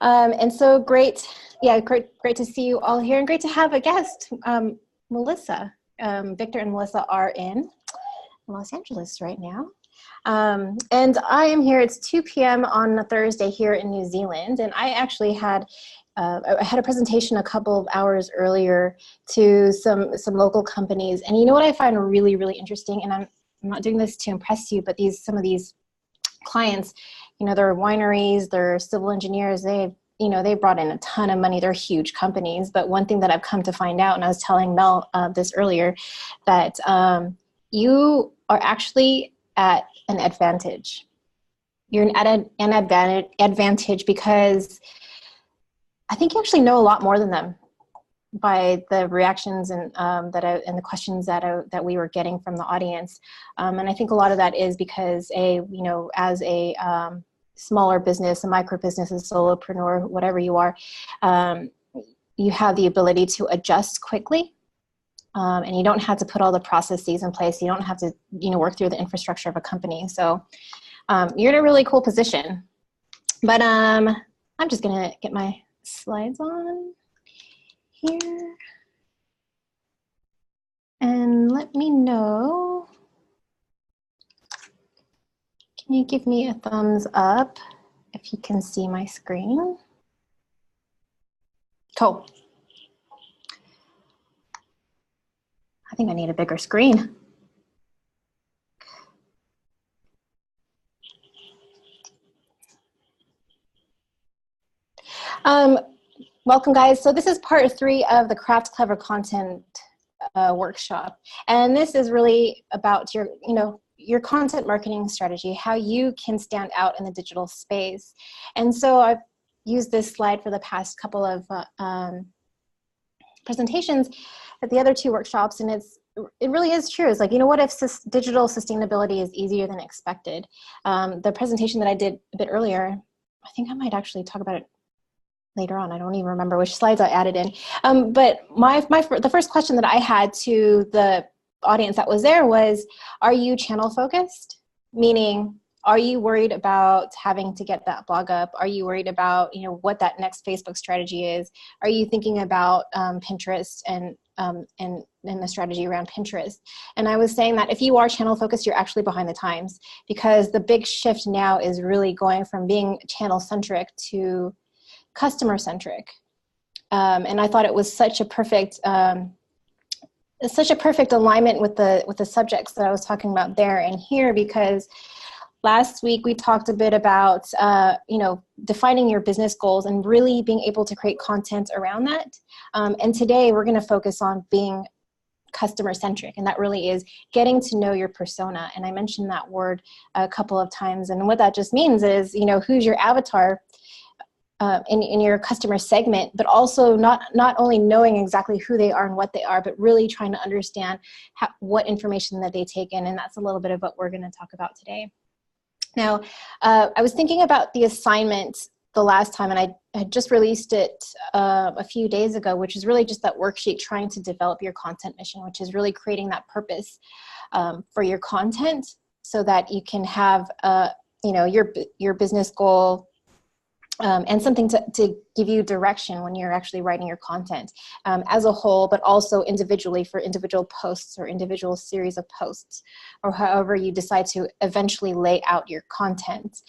And so great, yeah, great to see you all here, and great to have a guest, Melissa. Victor and Melissa are in Los Angeles right now. And I am here, it's 2 p.m. on a Thursday here in New Zealand, and I actually had a presentation a couple of hours earlier to some local companies. And you know what I find really, really interesting, and I'm not doing this to impress you, but some of these clients, you know, they're wineries, they're civil engineers, they brought in a ton of money, they're huge companies. But one thing that I've come to find out, and I was telling Mel this earlier, that you are actually at an advantage. You're at an advantage because I think you actually know a lot more than them by the reactions and and the questions that we were getting from the audience. And I think a lot of that is because as a smaller business, a micro business, a solopreneur, whatever you are, you have the ability to adjust quickly. And you don't have to put all the processes in place. You don't have to, work through the infrastructure of a company. So you're in a really cool position. But I'm just gonna get my slides on here. And let me know. Can you give me a thumbs up if you can see my screen? Cool. I think I need a bigger screen. Welcome, guys. So this is part 3 of the Craft Clever Content workshop. And this is really about your content marketing strategy, how you can stand out in the digital space. And so I've used this slide for the past couple of presentations at the other 2 workshops, and it really is true. It's like, what if digital sustainability is easier than expected? The presentation that I did a bit earlier, I think I might actually talk about it later on. I don't even remember which slides I added in. But the first question that I had to the audience that was there was, are you channel focused? Meaning, are you worried about having to get that blog up? Are you worried about, what that next Facebook strategy is? Are you thinking about Pinterest and the strategy around Pinterest? And I was saying that if you are channel focused, you're actually behind the times, because the big shift now is really going from being channel centric to customer centric. And I thought it was such a perfect alignment with the subjects that I was talking about there and here, because last week we talked a bit about defining your business goals and really being able to create content around that. And today we're going to focus on being customer centric, and that really is getting to know your persona. And I mentioned that word a couple of times, and what that just means is who's your avatar in your customer segment, but also not only knowing exactly who they are and what they are, but really trying to understand what information that they take in. And that's a little bit of what we're going to talk about today. Now, I was thinking about the assignment the last time, and I had just released it a few days ago, which is really just that worksheet trying to develop your content mission, which is really creating that purpose for your content so that you can have your business goal, and something to give you direction when you're actually writing your content as a whole, but also individually for individual posts or individual series of posts, or however you decide to eventually lay out your content.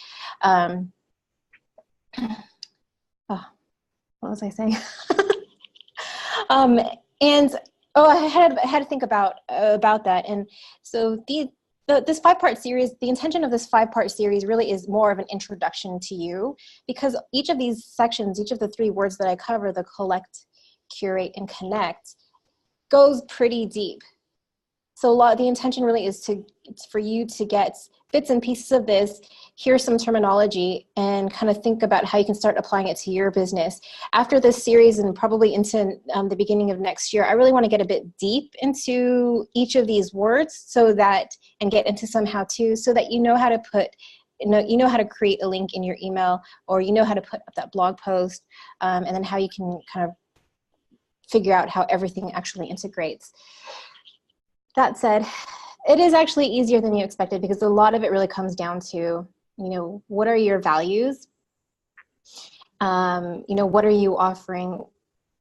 What was I saying? I had to think about that. And so this 5-part series, the intention of this 5-part series really is more of an introduction to you, because each of these sections, each of the 3 words that I cover, the collect, curate, and connect, goes pretty deep. So the intention really is for you to get bits and pieces of this, hear some terminology, and kind of think about how you can start applying it to your business. After this series, and probably into the beginning of next year, I really want to get a bit deep into each of these words and get into some how-tos, so that you know how to how to create a link in your email, or how to put up that blog post, and then how you can kind of figure out how everything actually integrates. That said, it is actually easier than you expected, because a lot of it really comes down to, what are your values? You know, what are you offering?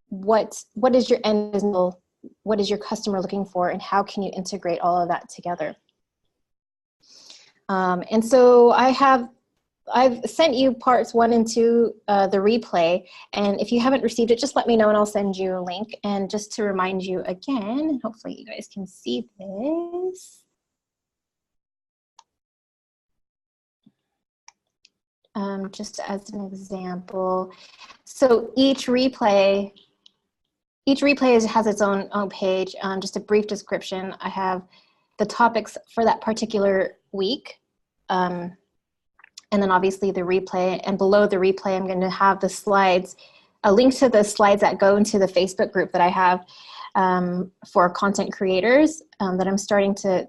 What is your end result? What is your customer looking for, and how can you integrate all of that together? And so I've sent you parts 1 and 2, the replay, and if you haven't received it, just let me know and I'll send you a link. And just to remind you again, hopefully you guys can see this. Just as an example, so each replay has its own page. Just a brief description. I have the topics for that particular week. And then obviously the replay, and below the replay, I'm going to have the slides, a link to the slides that go into the Facebook group that I have for content creators that I'm starting to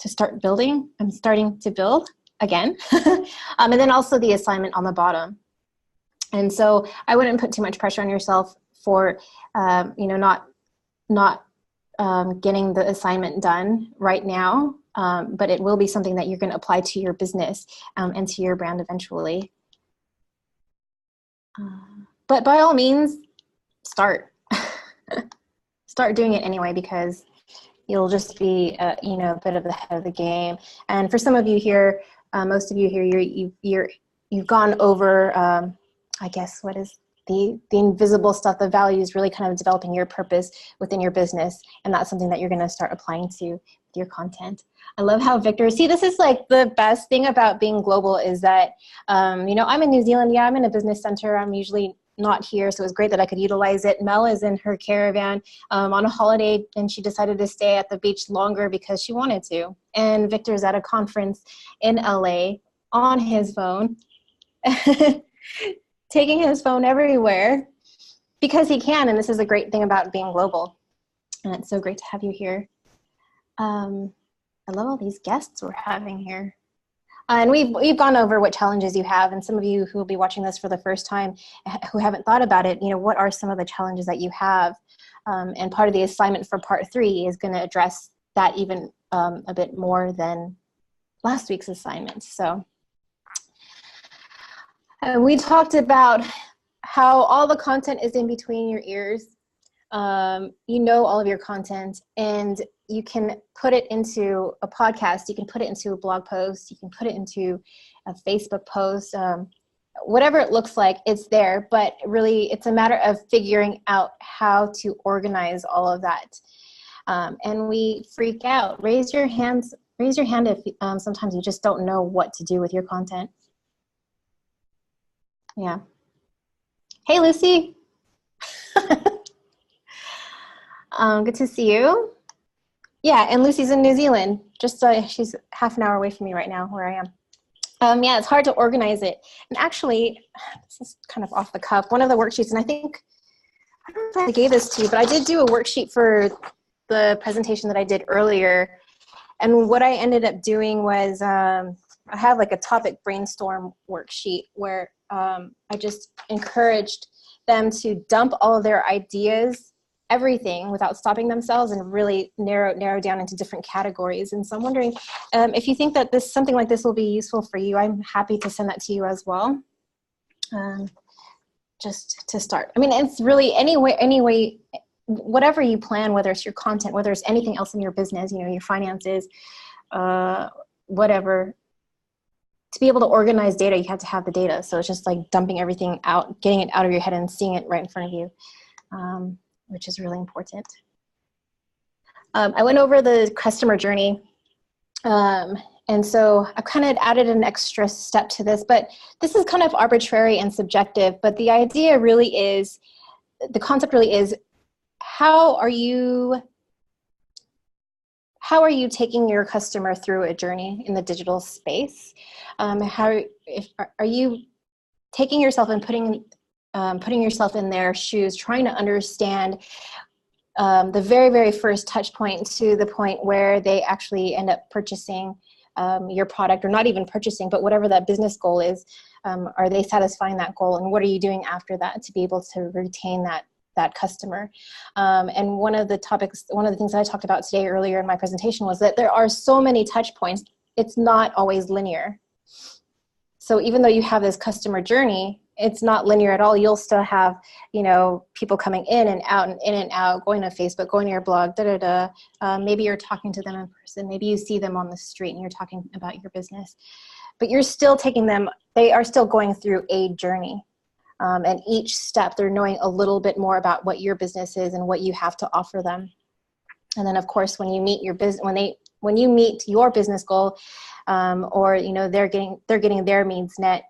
start building. I'm starting to build again. And then also the assignment on the bottom. And so I wouldn't put too much pressure on yourself for, you know, not getting the assignment done right now. But it will be something that you're going to apply to your business and to your brand eventually. But by all means, start. Start doing it anyway, because you'll just be, you know, a bit of the head of the game. And for some of you here, most of you here, you've gone over, I guess, what is the invisible stuff, the values, really kind of developing your purpose within your business. And that's something that you're going to start applying to with your content. I love how Victor, see, this is like the best thing about being global is that, you know, I'm in New Zealand. Yeah, I'm in a business center. I'm usually not here. So it was great that I could utilize it. Mel is in her caravan on a holiday, and she decided to stay at the beach longer because she wanted to. And Victor's at a conference in LA on his phone, taking his phone everywhere because he can. And this is a great thing about being global. And it's so great to have you here. I love all these guests we're having here. And we've gone over what challenges you have, and some of you who will be watching this for the first time who haven't thought about it, you know, what are some of the challenges that you have? And part of the assignment for part 3 is going to address that even a bit more than last week's assignment. So we talked about how all the content is in between your ears. You know all of your content, and you can put it into a podcast, you can put it into a blog post, you can put it into a Facebook post, whatever it looks like, it's there. But really, it's a matter of figuring out how to organize all of that. And we freak out. Raise your hand if sometimes you just don't know what to do with your content. Yeah. Hey, Lucy. Good to see you. Yeah, and Lucy's in New Zealand. Just she's half an hour away from me right now, where I am. Yeah, it's hard to organize it. And actually, this is kind of off the cuff. One of the worksheets, and I don't know if I gave this to you, but I did do a worksheet for the presentation that I did earlier. And what I ended up doing was I have like a topic brainstorm worksheet where I just encouraged them to dump all of their ideas, everything, without stopping themselves, and really narrow down into different categories. And so I'm wondering if you think that something like this will be useful for you. I'm happy to send that to you as well, just to start. I mean, it's really any way, whatever you plan, whether it's your content, whether it's anything else in your business, you know, your finances, whatever. To be able to organize data, you have to have the data. So it's just like dumping everything out, getting it out of your head and seeing it right in front of you. Which is really important. I went over the customer journey. And so I kind of added an extra step to this, but this is kind of arbitrary and subjective. But the idea really is, the concept really is, how are you taking your customer through a journey in the digital space? Are you taking yourself and putting yourself in their shoes, trying to understand the very, very first touch point to the point where they actually end up purchasing your product, or not even purchasing, but whatever that business goal is, are they satisfying that goal? And what are you doing after that to be able to retain that customer? And one of the things that I talked about today earlier in my presentation was that there are so many touch points. It's not always linear. So even though you have this customer journey, it's not linear at all. You'll still have, you know, people coming in and out and in and out, going to Facebook, going to your blog, maybe you're talking to them in person. Maybe you see them on the street and you're talking about your business, but you're still taking them, they are still going through a journey. And each step, they're knowing a little bit more about what your business is and what you have to offer them. And then, of course, when you meet your business, when you meet your business goal, or you know they're getting their needs met,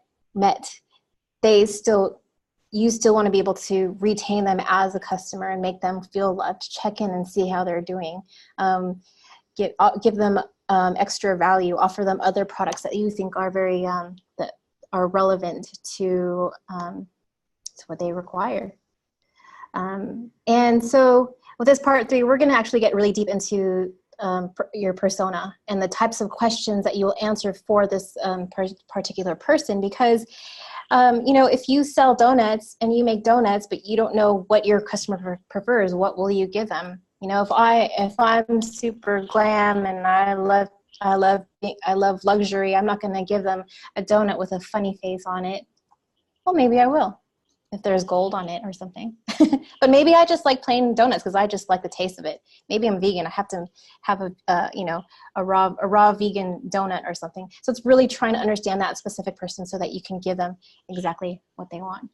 you still want to be able to retain them as a customer and make them feel loved. Check in and see how they're doing. Give them extra value. Offer them other products that you think are very that are relevant to what they require. And so with this part 3, we're going to actually get really deep into your persona and the types of questions that you will answer for this particular person, because you know, if you sell donuts and you make donuts, but you don't know what your customer prefers, what will you give them? You know, if I'm super glam and I love luxury, I'm not going to give them a donut with a funny face on it. Well, maybe I will, if there's gold on it or something. But maybe I just like plain donuts because I just like the taste of it. Maybe I'm vegan. I have to have a raw vegan donut or something. So it's really trying to understand that specific person so that you can give them exactly what they want.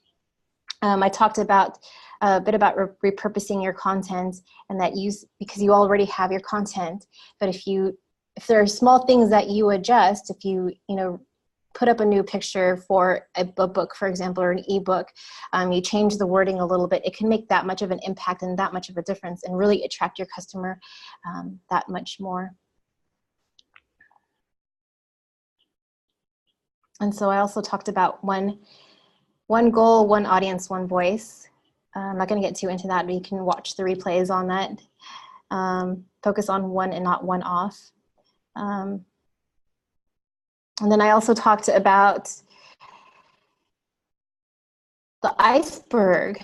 I talked about a bit about repurposing your content, and that because you already have your content. But if there are small things that you adjust, if you put up a new picture for a book, for example, or an ebook, you change the wording a little bit, it can make that much of an impact and that much of a difference and really attract your customer that much more. And so I also talked about one goal, one audience, one voice. I'm not going to get too into that, but you can watch the replays on that. Focus on one and not one off. And then I also talked about the iceberg.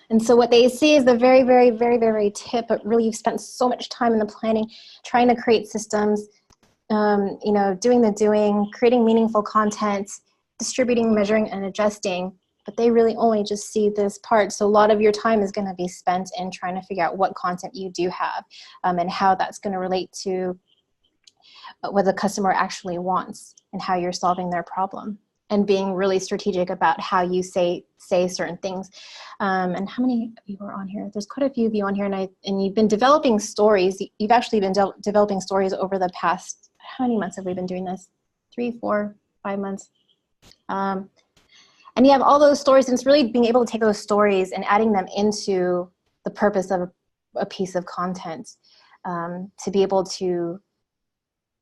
And so what they see is the very, very, very, very tip, but really you've spent so much time in the planning, trying to create systems, doing the doing, creating meaningful content, distributing, measuring, and adjusting. But they really only just see this part. So a lot of your time is going to be spent in trying to figure out what content you do have and how that's going to relate to what the customer actually wants and how you're solving their problem, and being really strategic about how you say certain things. And how many of you are on here? There's quite a few of you on here, and you've been developing stories. You've actually been developing stories over the past, how many months have we been doing this? 3, 4, 5 months. And you have all those stories, and it's really being able to take those stories and adding them into the purpose of a piece of content, to be able to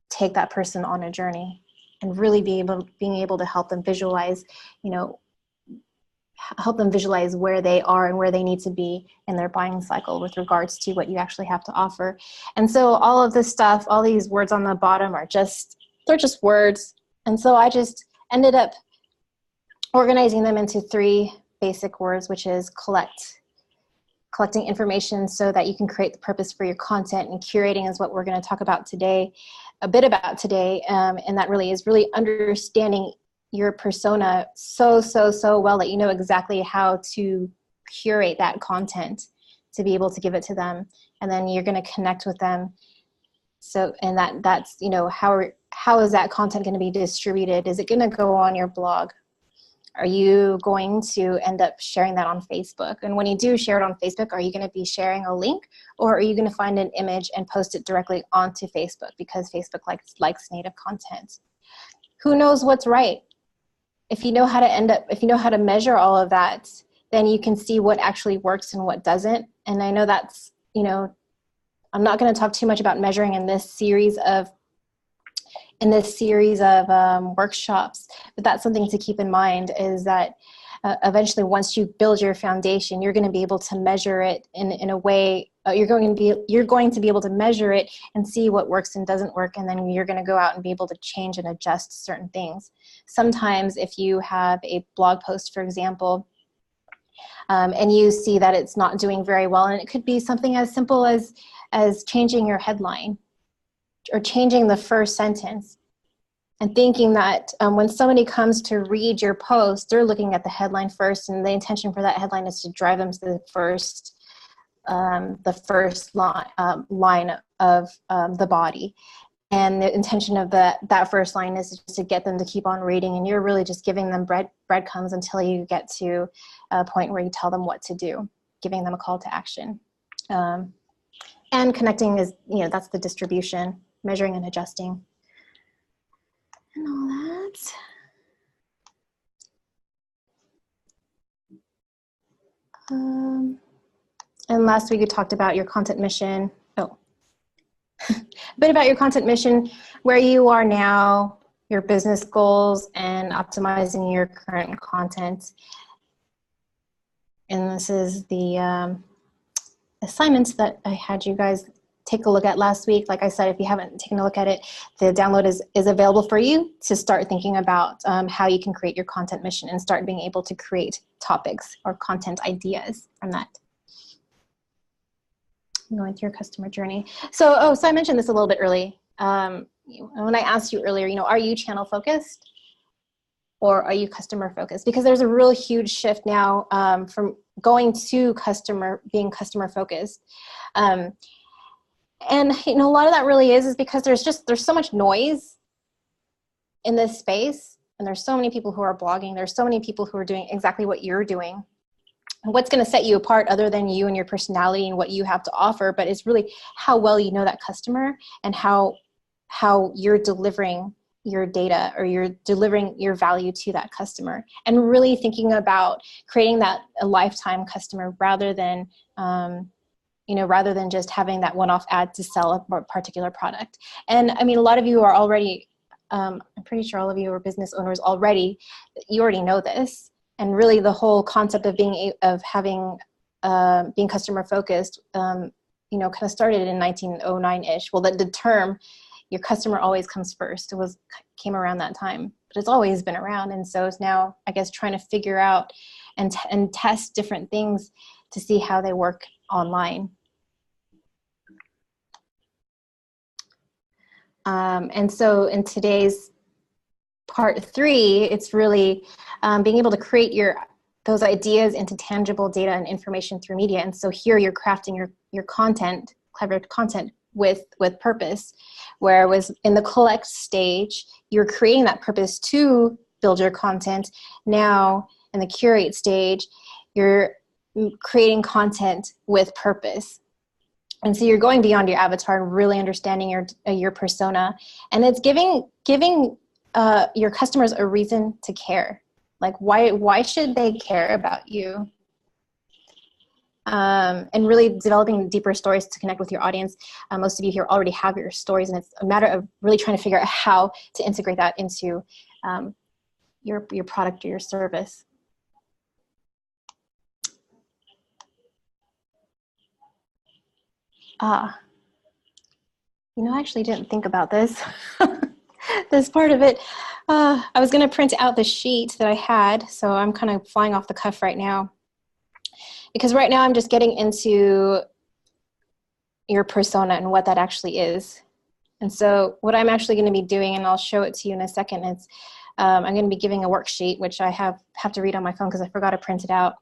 take that person on a journey and really being able to help them visualize, help them visualize where they are and where they need to be in their buying cycle with regards to what you actually have to offer. And so all of this stuff, all these words on the bottom they're just words. And so I just ended up organizing them into 3 basic words, which is collecting information so that you can create the purpose for your content, and curating is what we're going to talk about today, a bit about today. And that really is understanding your persona so well that you know exactly how to curate that content to be able to give it to them. And then you're going to connect with them. So, and that's, how is that content going to be distributed? Is it going to go on your blog? Are you going to end up sharing that on Facebook? And when you do share it on Facebook, are you going to be sharing a link, or are you going to find an image and post it directly onto Facebook, because Facebook likes native content? Who knows what's right? If you know how to measure all of that, then you can see what actually works and what doesn't. And I know that's, I'm not going to talk too much about measuring in this series of workshops, but that's something to keep in mind, is that eventually, once you build your foundation, you're going to be able to measure it in a way. You're going to be able to measure it and see what works and doesn't work, and then you're going to go out and be able to change and adjust certain things. Sometimes, if you have a blog post, for example, and you see that it's not doing very well, and it could be something as simple as changing your headline or changing the first sentence. and thinking that when somebody comes to read your post, they're looking at the headline first, and the intention for that headline is to drive them to the first line of the body. And the intention of that first line is just to get them to keep on reading, and you're really just giving them breadcrumbs until you get to a point where you tell them what to do, giving them a call to action. And connecting is, that's the distribution, measuring and adjusting, and all that. And last week we talked about your content mission. Oh, a bit about your content mission, where you are now, your business goals, and optimizing your current content. And this is the assignments that I had you guys take a look at last week. Like I said, if you haven't taken a look at it, the download is available for you to start thinking about how you can create your content mission and start being able to create topics or content ideas from that. Going through your customer journey. So I mentioned this a little bit early. When I asked you earlier, are you channel focused or are you customer focused? Because there's a real huge shift now from going to being customer focused. And a lot of that really is because there's so much noise in this space, and there's so many people who are blogging. There's so many people who are doing exactly what you're doing. What's going to set you apart other than you and your personality and what you have to offer, but it's really how well you know that customer and how you're delivering your data or you're delivering your value to that customer, and really thinking about creating a lifetime customer rather than just having that one-off ad to sell a particular product. And I mean, a lot of you are already, I'm pretty sure all of you are business owners already. You already know this. And really the whole concept of being customer focused, kind of started in 1909-ish. Well, the term, your customer always comes first, came around that time, but it's always been around. And so it's now, I guess, trying to figure out and test different things to see how they work online. And so in today's part 3, it's really being able to create those ideas into tangible data and information through media. And so here you're crafting your content, clever content with purpose, whereas in the collect stage, you're creating that purpose to build your content. Now in the curate stage, you're creating content with purpose. And so you're going beyond your avatar and really understanding your persona, and it's giving your customers a reason to care. Like, why should they care about you? And really developing deeper stories to connect with your audience. Most of you here already have your stories, and it's a matter of really trying to figure out how to integrate that into your product or your service. I actually didn't think about this. This part of it. I was going to print out the sheet that I had, so I'm kind of flying off the cuff right now. Because right now I'm just getting into your persona and what that actually is. And so what I'm actually going to be doing, and I'll show it to you in a second, is I'm going to be giving a worksheet, which I have to read on my phone because I forgot to print it out.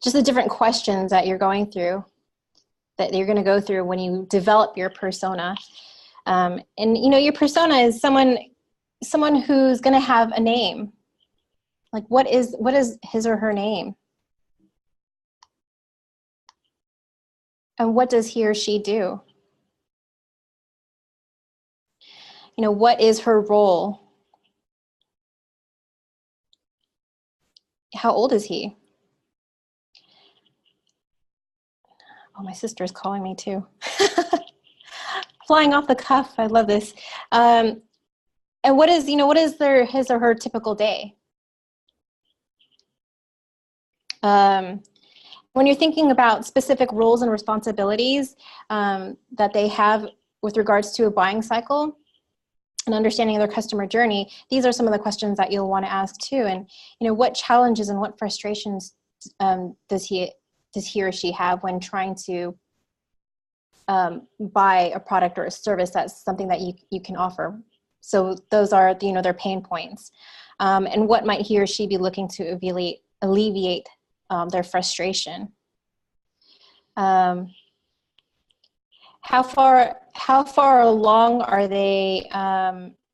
Just the different questions that you're going through, that you're going to go through when you develop your persona. And your persona is someone who's going to have a name. Like, what is his or her name? And what does he or she do? What is her role? How old is he? Oh, my sister's calling me too. Flying off the cuff. I love this. And what is his or her typical day? When you're thinking about specific roles and responsibilities that they have with regards to a buying cycle and understanding their customer journey, these are some of the questions that you'll want to ask too. And what challenges and what frustrations does he or she have when trying to buy a product or a service that's something that you can offer? So those are, you know, their pain points. And what might he or she be looking to alleviate their frustration? How far along are they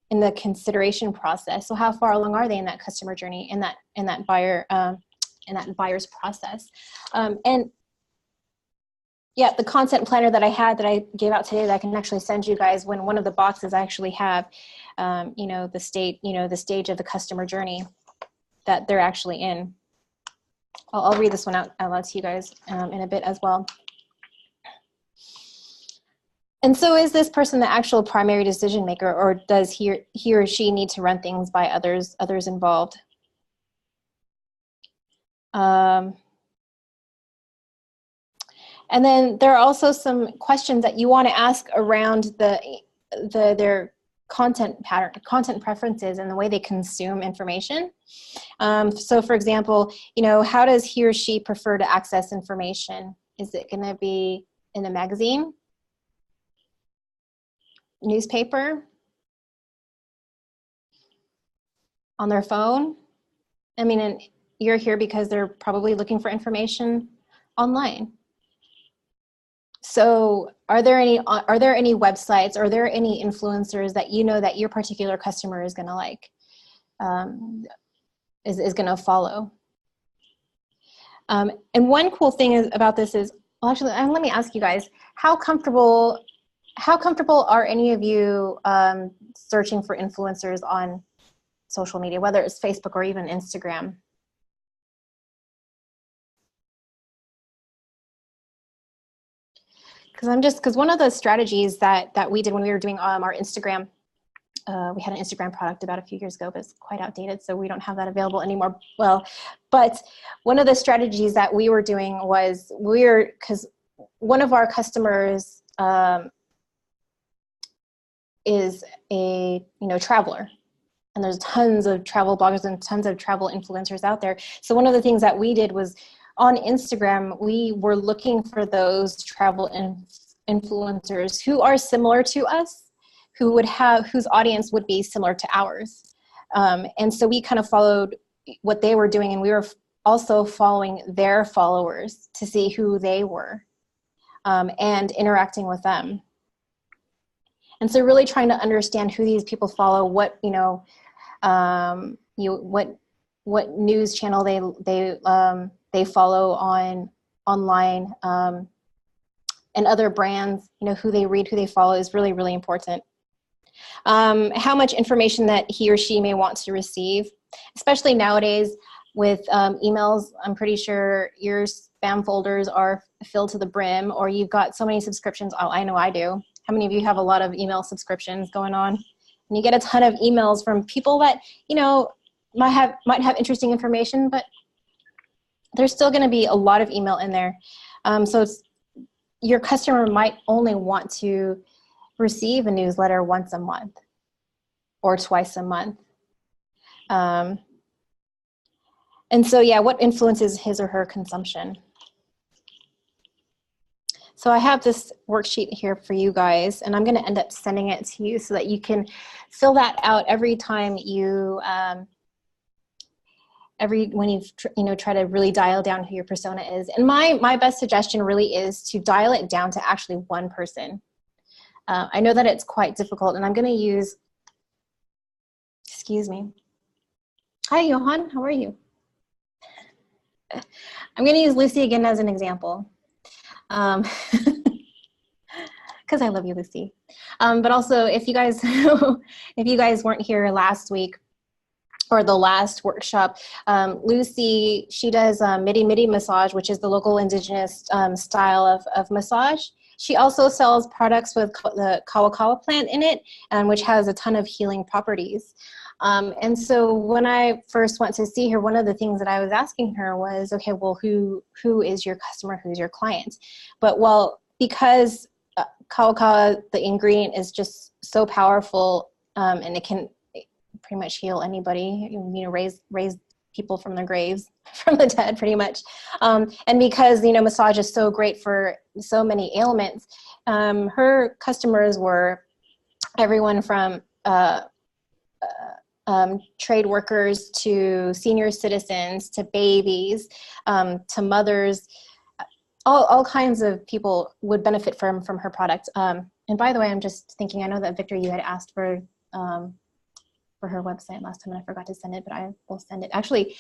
in the consideration process? So how far along are they in that customer journey, in that buyer's process? And yeah, the content planner that I gave out today that I can actually send you guys, when one of the boxes I actually have, you know, the stage of the customer journey that they're actually in. I'll read this one out loud to you guys in a bit as well. And so is this person the actual primary decision maker, or does he or she need to run things by others involved? And then there are also some questions that you want to ask around their content pattern, content preferences, and the way they consume information. So for example, you know, how does he or she prefer to access information? Is it going to be in a magazine, newspaper, on their phone? I mean, and you're here because they're probably looking for information online. So are there any websites, are there any influencers that you know that your particular customer is going to like, is going to follow? And one cool thing about this is, well, actually, let me ask you guys, how comfortable are any of you searching for influencers on social media, whether it's Facebook or even Instagram? Because one of the strategies that we did when we were doing our Instagram, we had an Instagram product about a few years ago, but it's quite outdated, so we don't have that available anymore. Well, but one of the strategies that we were doing was, because one of our customers is a, you know, traveler, and there's tons of travel bloggers and tons of travel influencers out there. So one of the things that we did was, on Instagram, we were looking for those travel influencers who are similar to us, whose audience would be similar to ours. And so we kind of followed what they were doing, and we were also following their followers to see who they were, and interacting with them. And so really trying to understand who these people follow, what, you know, what news channel they follow online, and other brands, you know, who they read, who they follow is really, really important. How much information that he or she may want to receive, especially nowadays with emails. I'm pretty sure your spam folders are filled to the brim, or you've got so many subscriptions. Oh, I know I do. How many of you have a lot of email subscriptions going on? And you get a ton of emails from people that, you know, might have interesting information, but there's still going to be a lot of email in there. So your customer might only want to receive a newsletter once a month or twice a month. And so, yeah, what influences his or her consumption? So I have this worksheet here for you guys, and I'm going to end up sending it to you so that you can fill that out every time you, when you try to really dial down who your persona is. And my best suggestion really is to dial it down to actually one person. I know that it's quite difficult, and I'm going to use, excuse me. Hi, Johan, how are you? I'm going to use Lucy again as an example. Because I love you, Lucy. But also, if you guys weren't here last week or the last workshop, Lucy, she does midi massage, which is the local indigenous style of massage. She also sells products with the kawakawa plant in it, which has a ton of healing properties. And so when I first went to see her, one of the things that I was asking her was, okay, well, who is your customer? Who's your client? But well, because kawakawa, the ingredient, is just so powerful, and it can pretty much heal anybody, you know, raise people from their graves, from the dead, pretty much. And because, you know, massage is so great for so many ailments, her customers were everyone from trade workers to senior citizens to babies to mothers. All kinds of people would benefit from her product. And by the way, I'm just thinking, I know that Victor, you had asked for her website last time and I forgot to send it, but I will send it. Actually,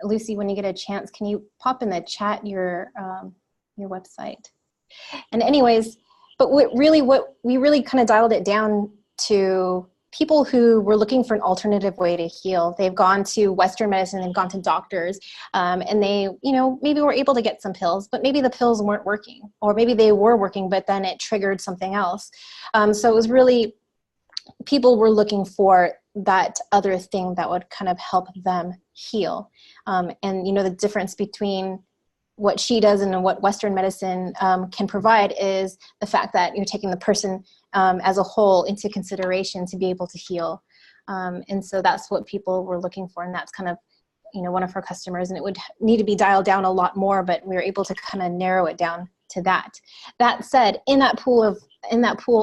Lucy, when you get a chance, can you pop in the chat your website? And anyways, but what we really kind of dialed it down to people who were looking for an alternative way to heal. They've gone to Western medicine, they've gone to doctors, and they, maybe were able to get some pills, but maybe the pills weren't working, or maybe they were working, but then it triggered something else. So it was really, people were looking for that other thing that would kind of help them heal. And the difference between what she does and what Western medicine can provide is the fact that you're taking the person as a whole into consideration to be able to heal. And so that's what people were looking for. And that's kind of, one of her customers, and it would need to be dialed down a lot more, but we were able to kind of narrow it down to that. That said, in that pool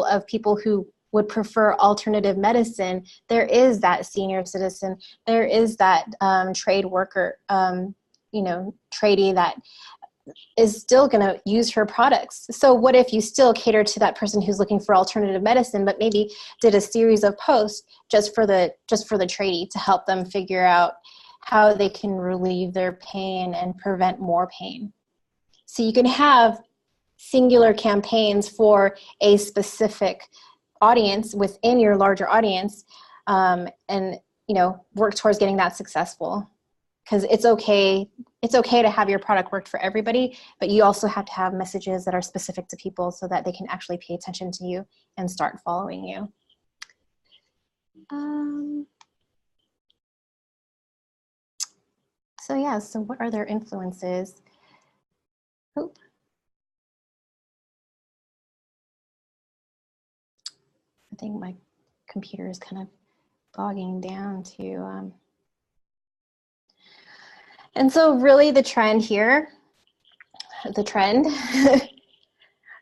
of people who would prefer alternative medicine, there is that senior citizen, there is that trade worker, tradie that is still going to use her products. So what if you still cater to that person who's looking for alternative medicine, but maybe did a series of posts just for the tradie to help them figure out how they can relieve their pain and prevent more pain. So you can have singular campaigns for a specific audience within your larger audience, and work towards getting that successful. Because it's okay to have your product work for everybody, but you also have to have messages that are specific to people so that they can actually pay attention to you and start following you. So what are their influences? Oop. I think my computer is kind of bogging down to, and so really the trend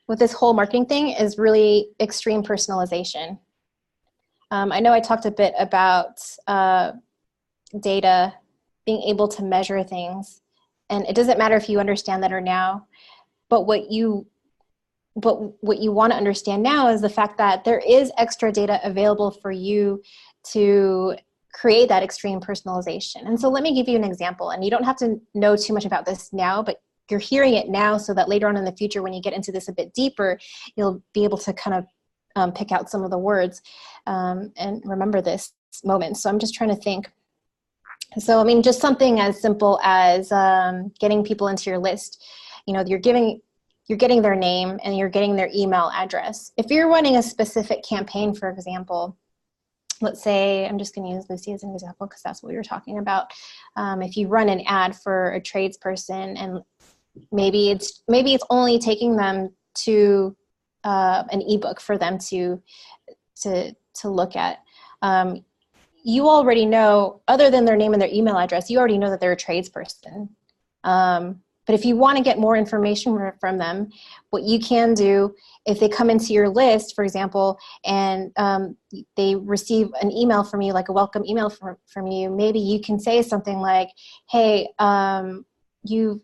with this whole marketing thing is really extreme personalization. I know I talked a bit about data, being able to measure things, and it doesn't matter if you understand that or now, but what you want to understand now is the fact that there is extra data available for you to create that extreme personalization. And so let me give you an example, and you don't have to know too much about this now, but you're hearing it now so that later on in the future when you get into this a bit deeper, you'll be able to kind of pick out some of the words and remember this moment. So I'm just trying to think. So I mean, just something as simple as getting people into your list. You're getting their name and you're getting their email address. If you're running a specific campaign, for example, let's say, I'm just going to use Lucy as an example because that's what we were talking about. If you run an ad for a tradesperson and maybe it's only taking them to an ebook for them to look at. You already know, other than their name and their email address, you already know that they're a tradesperson. But if you want to get more information from them, what you can do, if they come into your list, for example, and they receive an email from you, like a welcome email from you, maybe you can say something like, hey, you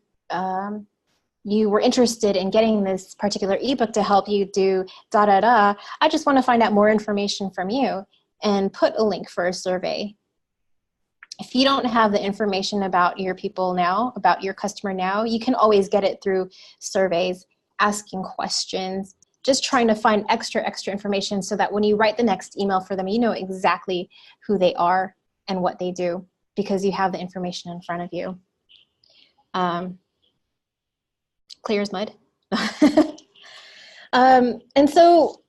were interested in getting this particular ebook to help you do da-da-da. I just want to find out more information from you, and put a link for a survey. If you don't have the information about your people now, about your customer now, you can always get it through surveys, asking questions, just trying to find extra information so that when you write the next email for them, you know exactly who they are and what they do because you have the information in front of you. Clear as mud. And so,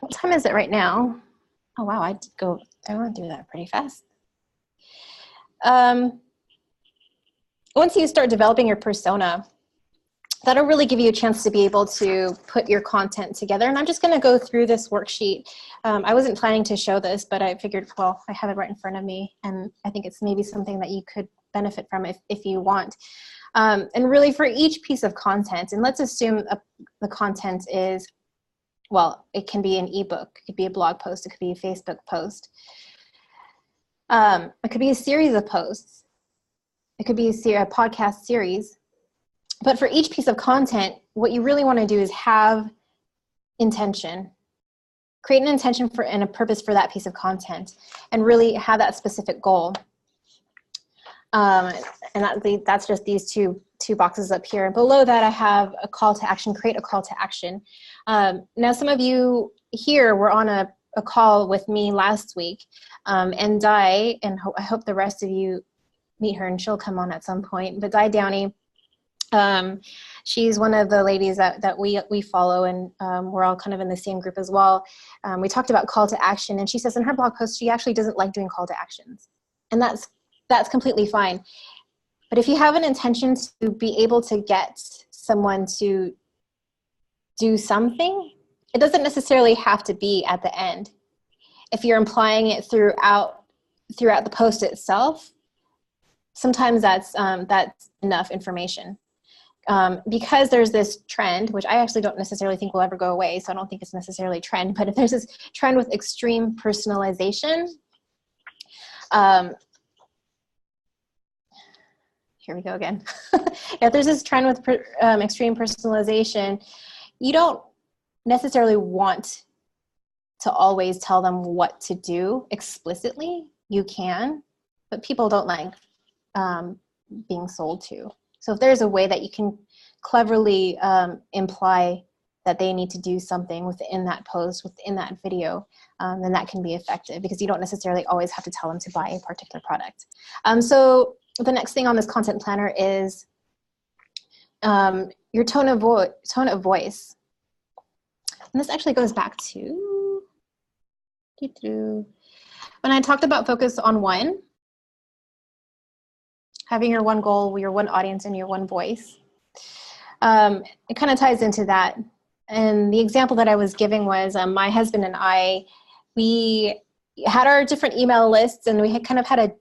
what time is it right now? Oh wow, I went through that pretty fast. Once you start developing your persona, that'll really give you a chance to be able to put your content together. And I'm just going to go through this worksheet. I wasn't planning to show this, but I figured, well, I have it right in front of me, and I think it's maybe something that you could benefit from if you want. And really for each piece of content, and let's assume the content is well, it can be an ebook, it could be a blog post, it could be a Facebook post. It could be a series of posts. It could be a podcast series. But for each piece of content, what you really want to do is have intention. Create an intention and a purpose for that piece of content, and really have that specific goal. And that's just these two boxes up here. And below that, I have a call to action. Create a call to action. Now, some of you here were on a call with me last week, and Di, and I hope the rest of you meet her, and she'll come on at some point. But Di Downey, she's one of the ladies that we follow, and we're all kind of in the same group as well. We talked about call to action, and she says in her blog post she actually doesn't like doing call to actions, and that's completely fine. But if you have an intention to be able to get someone to do something, it doesn't necessarily have to be at the end. If you're implying it throughout the post itself, sometimes that's enough information. Because there's this trend, which I actually don't necessarily think will ever go away, so I don't think it's necessarily a trend, but if there's this trend with extreme personalization, here we go again. If there's this trend with extreme personalization, you don't necessarily want to always tell them what to do explicitly. You can, but people don't like being sold to. So if there's a way that you can cleverly imply that they need to do something within that post, within that video, then that can be effective, because you don't necessarily always have to tell them to buy a particular product. So the next thing on this content planner is your tone of voice. And this actually goes back to when I talked about focus on one, having your one goal, your one audience, and your one voice. It kind of ties into that. And the example that I was giving was my husband and I, we had our different email lists, and we had kind of had a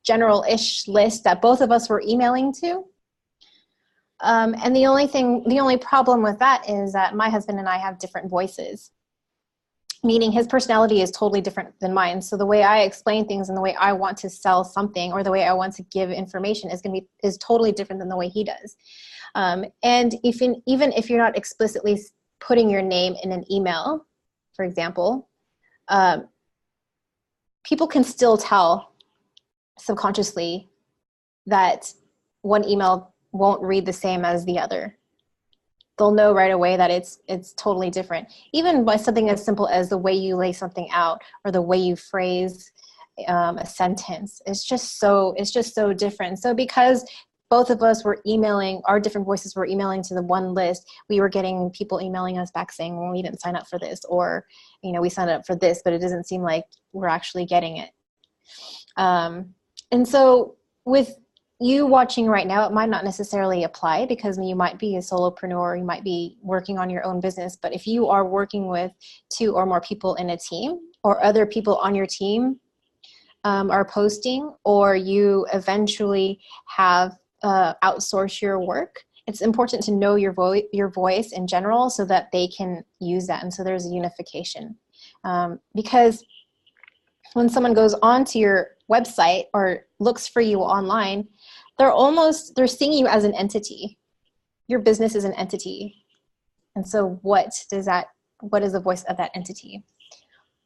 general-ish list that both of us were emailing to. And the only problem with that is that my husband and I have different voices, meaning his personality is totally different than mine. So the way I explain things and the way I want to sell something, or the way I want to give information is totally different than the way he does. And even if you're not explicitly putting your name in an email, for example, people can still tell subconsciously that one email won't read the same as the other. They'll know right away that it's totally different, even by something as simple as the way you lay something out, or the way you phrase a sentence. It's just so different. So because both of us were emailing, our different voices were emailing to the one list, we were getting people emailing us back saying, well, we didn't sign up for this, or, we signed up for this, but it doesn't seem like we're actually getting it. And so with you watching right now, it might not necessarily apply, because you might be a solopreneur, you might be working on your own business. But if you are working with 2 or more people in a team, or other people on your team are posting, or you eventually have outsource your work, it's important to know your voice in general, so that they can use that. And so there's a unification. Because when someone goes onto your website or looks for you online, they're seeing you as an entity. Your business is an entity. And so what is the voice of that entity?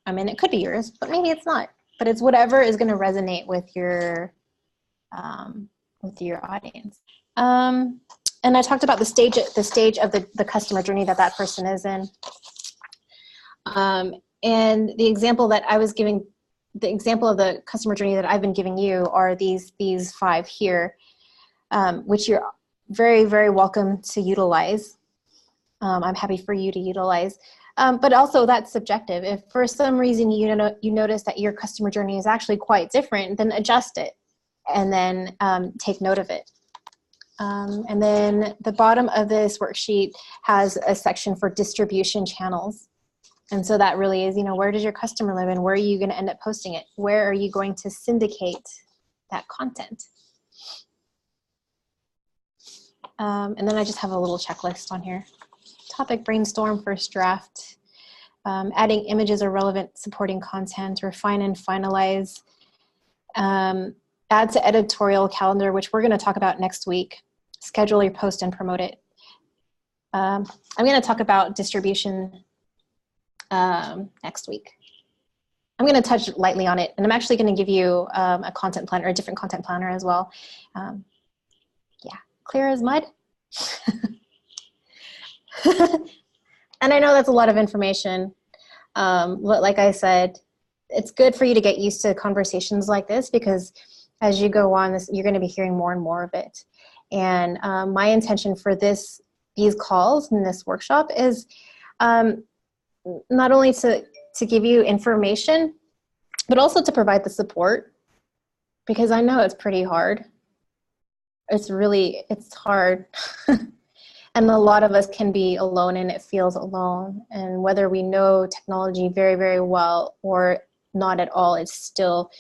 I mean, it could be yours, but maybe it's not. But it's whatever is going to resonate with your audience. And I talked about the stage of the customer journey that person is in. And the example that I was giving, the example of the customer journey that I've been giving you are these 5 here, which you're very, very welcome to utilize. I'm happy for you to utilize. But also that's subjective. If for some reason you notice that your customer journey is actually quite different, then adjust it, and then take note of it. And then the bottom of this worksheet has a section for distribution channels. And so that really is, where does your customer live, and where are you going to end up posting it? Where are you going to syndicate that content? And then I just have a little checklist on here. Topic, brainstorm, first draft. adding images or relevant supporting content, refine and finalize, add to editorial calendar, which we're going to talk about next week, schedule your post and promote it. I'm going to talk about distribution next week. I'm going to touch lightly on it, and I'm actually going to give you a content planner, a different content planner as well. Yeah, clear as mud. And I know that's a lot of information. But like I said, it's good for you to get used to conversations like this, because as you go on, you're going to be hearing more and more of it. And my intention for these calls and this workshop is not only to give you information, but also to provide the support, because I know it's pretty hard. It's hard. And a lot of us can be alone, and it feels alone. And whether we know technology very, very well or not at all, it's still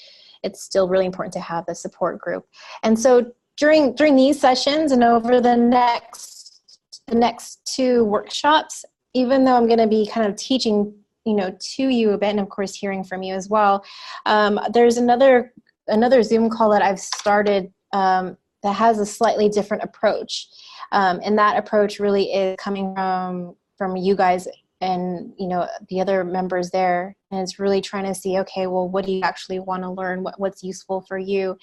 really important to have the support group. And so during these sessions and over the next 2 workshops, even though I'm going to be kind of teaching, to you a bit, and of course hearing from you as well, there's another Zoom call that I've started that has a slightly different approach. And that approach really is coming from you guys and, the other members there. And it's really trying to see, okay, well, what do you actually want to learn? What's useful for you?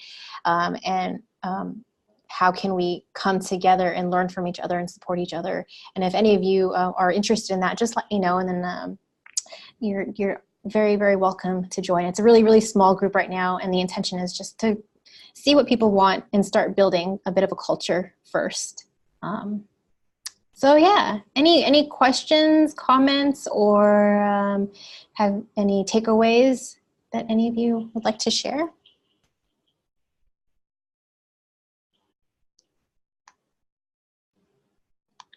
And how can we come together and learn from each other and support each other? And if any of you are interested in that, just let me know. And then you're very, very welcome to join. It's a really, really small group right now. And the intention is just to see what people want and start building a bit of a culture first. So yeah, any questions, comments, or have any takeaways that any of you would like to share?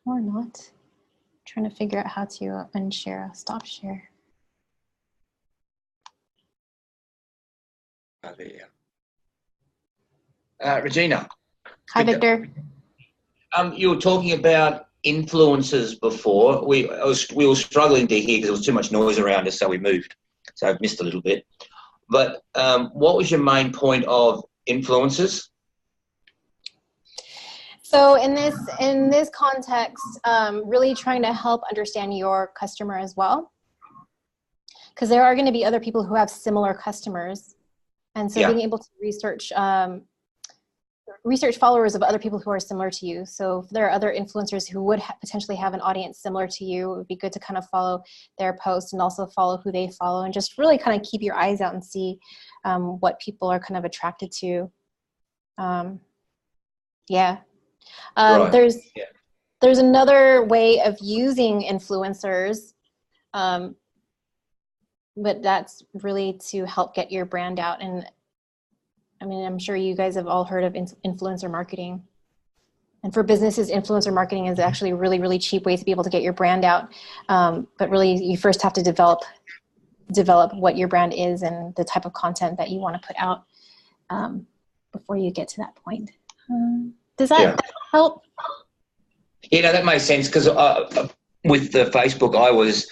Or not? I'm trying to figure out how to unshare, stop share. Oh, there. Regina. Hi, Victor. You were talking about influences before. We were struggling to hear because there was too much noise around us, so we moved. So I've missed a little bit. But what was your main point of influences? So in this context, really trying to help understand your customer as well, because there are going to be other people who have similar customers, and so being able to research followers of other people who are similar to you. So if there are other influencers who would potentially have an audience similar to you, it would be good to kind of follow their posts and also follow who they follow, and just really kind of keep your eyes out and see what people are kind of attracted to. There's another way of using influencers, but that's really to help get your brand out. And I mean, I'm sure you guys have all heard of influencer marketing. And for businesses, influencer marketing is actually a really, really cheap way to be able to get your brand out. But really, you first have to develop what your brand is and the type of content that you want to put out before you get to that point. Does that help? Yeah, no, that makes sense, because with the Facebook, I was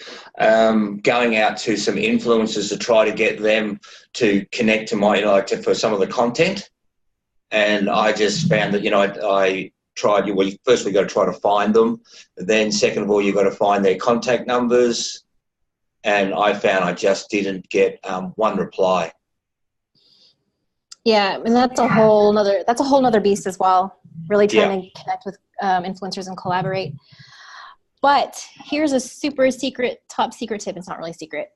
going out to some influencers to try to get them to connect to my, for some of the content. And I just found that, I tried, first we got to try to find them. Then second of all, you've got to find their contact numbers. And I found I just didn't get one reply. Yeah, and that's a whole nother beast as well. Really trying to connect with influencers and collaborate. But here's a super secret, top secret tip. It's not really secret.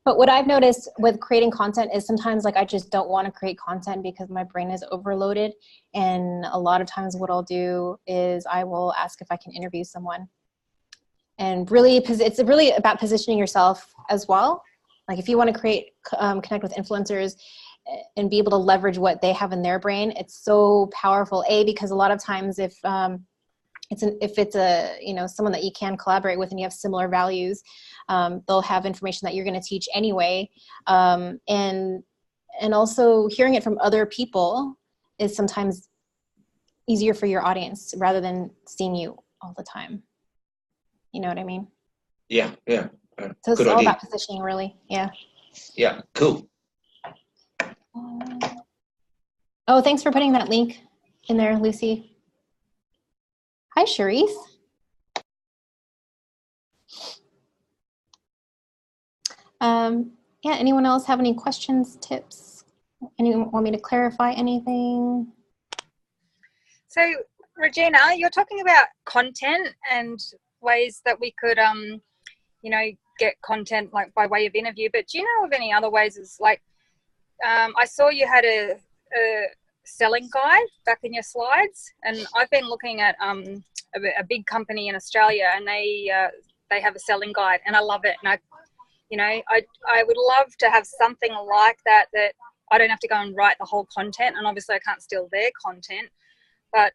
But what I've noticed with creating content is sometimes I just don't want to create content because my brain is overloaded. And a lot of times what I'll do is I will ask if I can interview someone. And really, it's really about positioning yourself as well. Like if you want to connect with influencers and be able to leverage what they have in their brain, it's so powerful. Because a lot of times if it's someone that you can collaborate with and you have similar values, they'll have information that you're going to teach anyway. And also hearing it from other people is sometimes easier for your audience rather than seeing you all the time. You know what I mean? Yeah. So it's Good all idea. about positioning, really. Yeah. Yeah, cool. Oh, thanks for putting that link in there, Lucy. Hi, Charisse. Yeah, anyone else have any questions, tips? Anyone want me to clarify anything? So, Regina, you're talking about content and ways that we could, you know, get content like by way of interview. But do you know of any other ways? As like, I saw you had a selling guide back in your slides, and I've been looking at a big company in Australia, and they have a selling guide, and I love it. And I would love to have something like that I don't have to go and write the whole content, and obviously I can't steal their content, but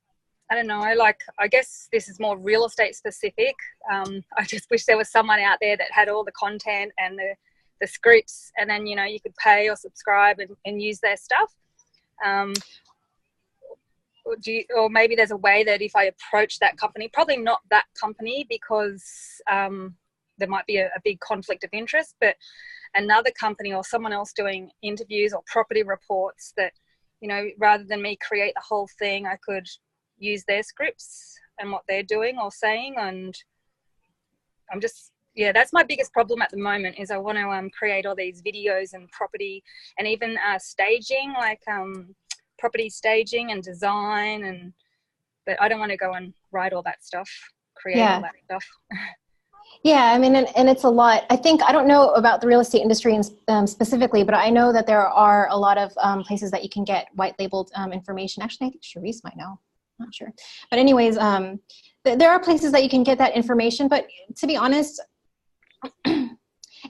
I don't know, like, I guess this is more real estate specific. I just wish there was someone out there that had all the content and the scripts, and then, you know, you could pay or subscribe and use their stuff. Or maybe there's a way that if I approach that company, probably not that company because there might be a big conflict of interest, but another company or someone else doing interviews or property reports that, you know, rather than me create the whole thing, I could use their scripts and what they're doing or saying. And I'm just, yeah, that's my biggest problem at the moment is I want to create all these videos and property and even staging, like property staging and design, but I don't want to go and write all that stuff, create all that stuff. Yeah, I mean, and it's a lot. I think, I don't know about the real estate industry specifically, but I know that there are a lot of places that you can get white labeled information. Actually, I think Charisse might know. I'm not sure. But anyways, there are places that you can get that information. But to be honest, in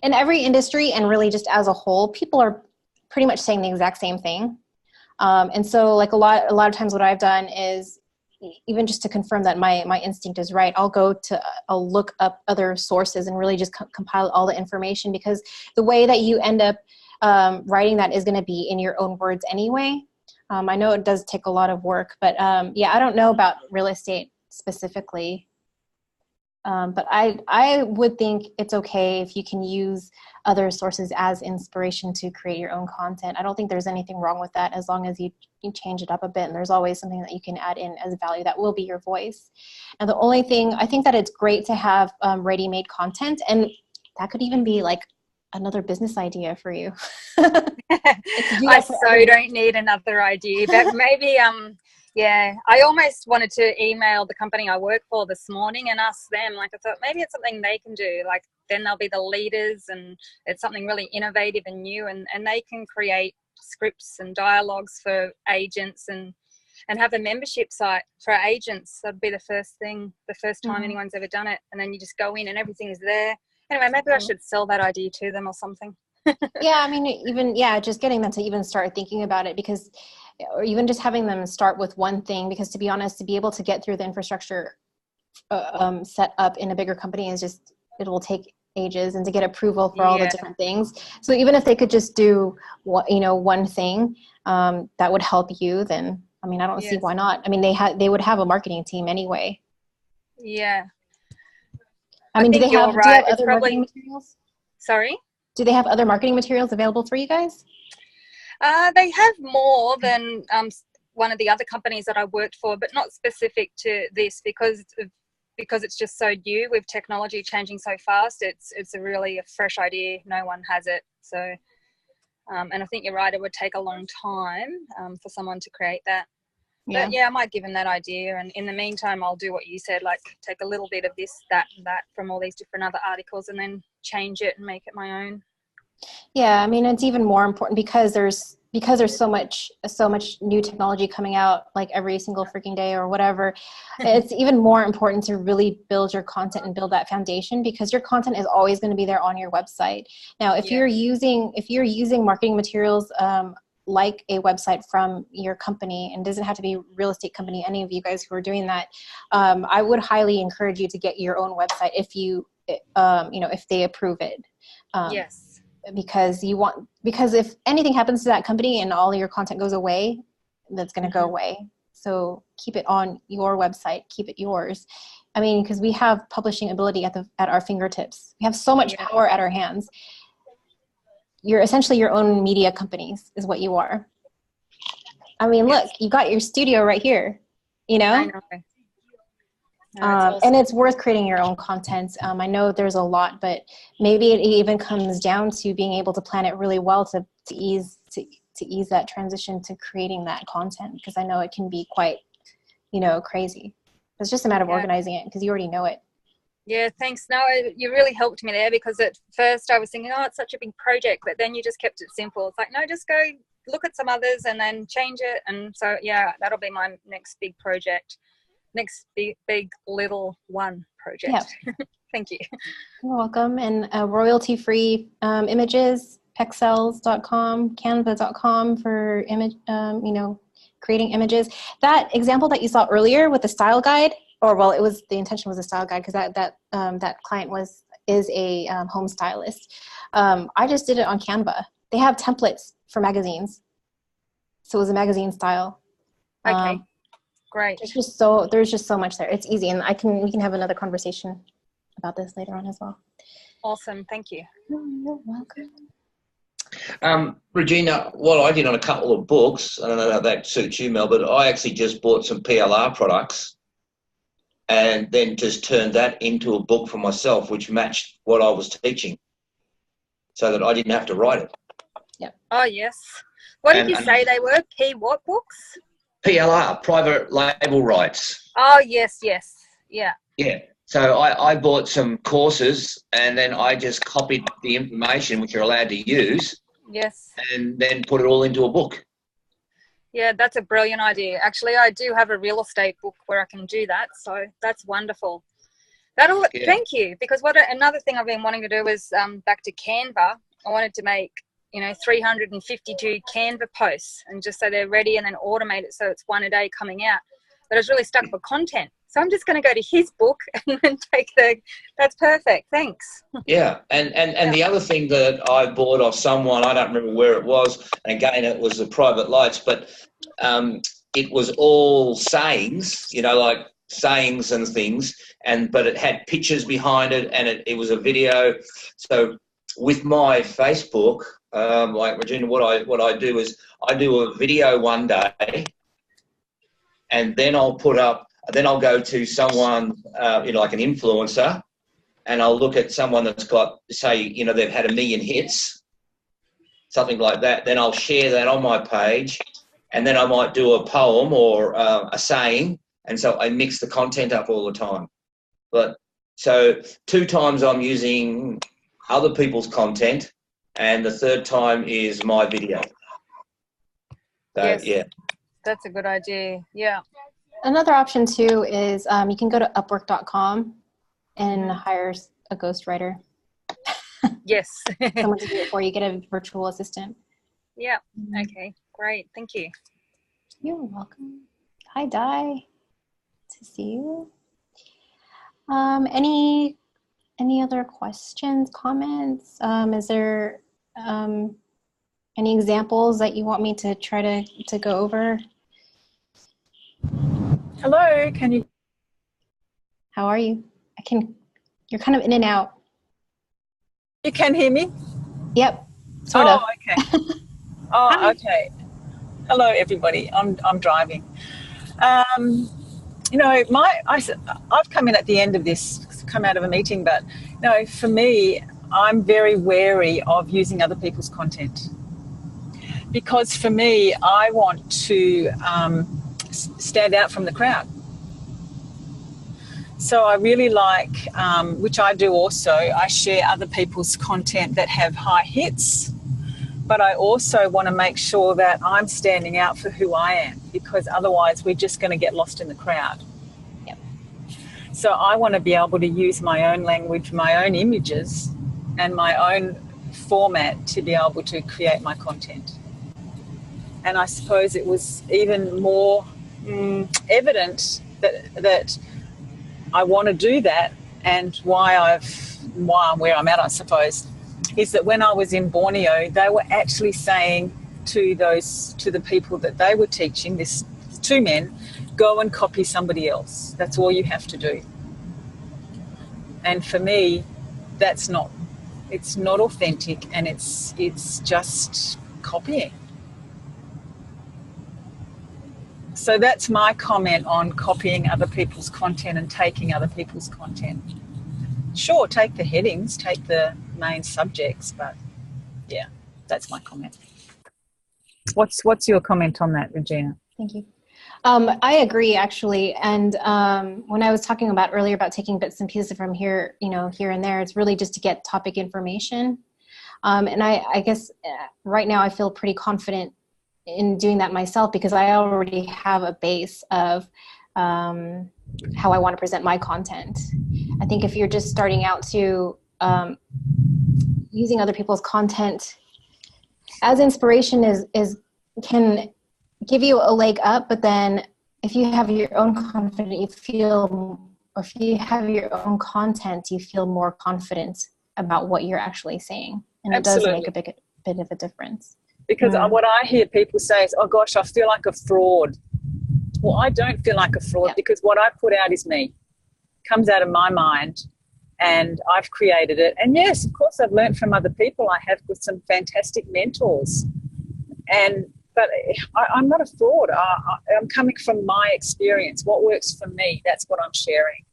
every industry and really just as a whole, people are pretty much saying the exact same thing. And so like a lot of times what I've done is, even just to confirm that my instinct is right, I'll look up other sources and really just compile all the information, because the way that you end up writing that is going to be in your own words anyway. I know it does take a lot of work, but yeah, I don't know about real estate specifically. But I would think it's okay if you can use other sources as inspiration to create your own content. I don't think there's anything wrong with that, as long as you change it up a bit, and there's always something that you can add in as value that will be your voice. And the only thing, I think that it's great to have ready-made content, and that could even be like another business idea for you. I so don't need another idea, but maybe yeah, I almost wanted to email the company I work for this morning and ask them, like, I thought maybe it's something they can do, like then they'll be the leaders and it's something really innovative and new, and they can create scripts and dialogues for agents and have a membership site for agents. That'd be the first time anyone's ever done it, and then you just go in and everything is there. Anyway, maybe I should sell that idea to them or something. Yeah, I mean, even, yeah, just getting them to even start thinking about it, because, or even just having them start with one thing, because to be honest, to be able to get through the infrastructure set up in a bigger company is just, it will take ages, and to get approval for all the different things. So even if they could just do one thing that would help you, then I mean, I don't see why not. I mean, they would have a marketing team anyway. Yeah. I mean, do they have other marketing materials? Sorry? Do they have other marketing materials available for you guys? They have more than one of the other companies that I worked for, but not specific to this, because it's just so new with technology changing so fast. It's a really fresh idea. No one has it. So, and I think you're right, it would take a long time for someone to create that. Yeah. But yeah, I might give them that idea. And in the meantime, I'll do what you said, like take a little bit of this, that, and that from all these different other articles, and then change it and make it my own. Yeah, I mean, it's even more important because there's so much new technology coming out, like every single freaking day or whatever. It's even more important to really build your content and build that foundation, because your content is always going to be there on your website. Now, if you're using marketing materials like a website from your company, and it doesn't have to be a real estate company, any of you guys who are doing that, I would highly encourage you to get your own website if if they approve it. Yes. Because if anything happens to that company and all your content goes away, that's going to go away. So keep it on your website, keep it yours. I mean, because we have publishing ability at our fingertips. We have so much power at our hands. You're essentially your own media companies is what you are. I mean, look, you got your studio right here, you know? I know. No, awesome. And it's worth creating your own content. I know there's a lot, but maybe it even comes down to being able to plan it really well to ease that transition to creating that content, because I know it can be quite, you know, crazy. It's just a matter of organizing it, because you already know it. Yeah, thanks. No, you really helped me there, because at first I was thinking, oh, it's such a big project, but then you just kept it simple. It's like, no, just go look at some others and then change it. And so, yeah, that'll be my next big project. Next big little one project. Yeah. Thank you. You're welcome. And royalty-free images, pexels.com, canva.com for image, you know, creating images. That example that you saw earlier with the style guide, or well, it was, the intention was a style guide, because that client is a home stylist. I just did it on Canva. They have templates for magazines, so it was a magazine style. Okay, great. There's just so much there. It's easy, and we can have another conversation about this later on as well. Awesome, thank you. You're welcome. Regina, what I did on a couple of books, I don't know how that suits you, Mel, but I actually just bought some PLR products and then just turned that into a book for myself, which matched what I was teaching, so that I didn't have to write it. Yeah. Oh, yes. What did you say they were? What books? PLR, private label rights. Oh, yes. Yeah. Yeah. So I bought some courses, and then I just copied the information, which you're allowed to use. Yes. And then put it all into a book. Yeah, that's a brilliant idea. Actually, I do have a real estate book where I can do that. So that's wonderful. Thank you. Because another thing I've been wanting to do is back to Canva. I wanted to make, 352 Canva posts, and just so they're ready, and then automate it so it's one a day coming out. But I was really stuck for content. So I'm just going to go to his book and take that's perfect. Thanks. Yeah. And the other thing that I bought off someone, I don't remember where it was, and again, it was the private lights, but it was all sayings, like sayings and things, but it had pictures behind it, and it was a video. So with my Facebook, like Regina, what I do is I do a video one day, and then I'll go to someone, like an influencer, and I'll look at someone that's got, say, they've had 1 million hits, something like that. Then I'll share that on my page, and then I might do a poem or a saying, and so I mix the content up all the time. But so 2 times I'm using other people's content, and the 3rd time is my video. So, yes, yeah. That's a good idea. Yeah. Another option too is you can go to upwork.com and hire a ghostwriter. Yes. Someone to do it for you. Get a virtual assistant. Yeah. Okay. Great. Thank you. You're welcome. Hi, Di. To see you. Any other questions, comments? Is there any examples that you want me to try to go over? Hello, can you? How are you? You're kind of in and out. You can hear me? Yep, sort of. Okay. Oh, okay. Hello, everybody. I'm driving. I've come in at the end of this, come out of a meeting, but for me, I'm very wary of using other people's content, because for me, I want to stand out from the crowd. So I really like, which I do also, I share other people's content that have high hits, but I also want to make sure that I'm standing out for who I am, because otherwise we're just going to get lost in the crowd. Yep. So I want to be able to use my own language, my own images, and my own format to be able to create my content. And I suppose it was even more evident that I want to do that, and why I'm where I'm at, I suppose, is that when I was in Borneo, they were actually saying to the people that they were teaching, 2 men, go and copy somebody else. That's all you have to do. And for me, it's not authentic, and it's just copying. So that's my comment on copying other people's content and taking other people's content. Sure, take the headings, take the main subjects, but yeah, that's my comment. What's your comment on that, Regina? Thank you. I agree, actually. And when I was talking about earlier about taking bits and pieces from here, here and there, it's really just to get topic information. And I guess right now I feel pretty confident in doing that myself because I already have a base of how I want to present my content. I think if you're just starting out to using other people's content as inspiration can give you a leg up, but then if you have your own confidence, or if you have your own content, you feel more confident about what you're actually saying. And Absolutely. It does make a bit of a difference. Because what I hear people say is, oh gosh, I feel like a fraud. Well, I don't feel like a fraud because what I put out is me. Comes out of my mind and I've created it. And yes, of course, I've learned from other people. I have with some fantastic mentors. But I'm not a fraud. I'm coming from my experience. What works for me, that's what I'm sharing.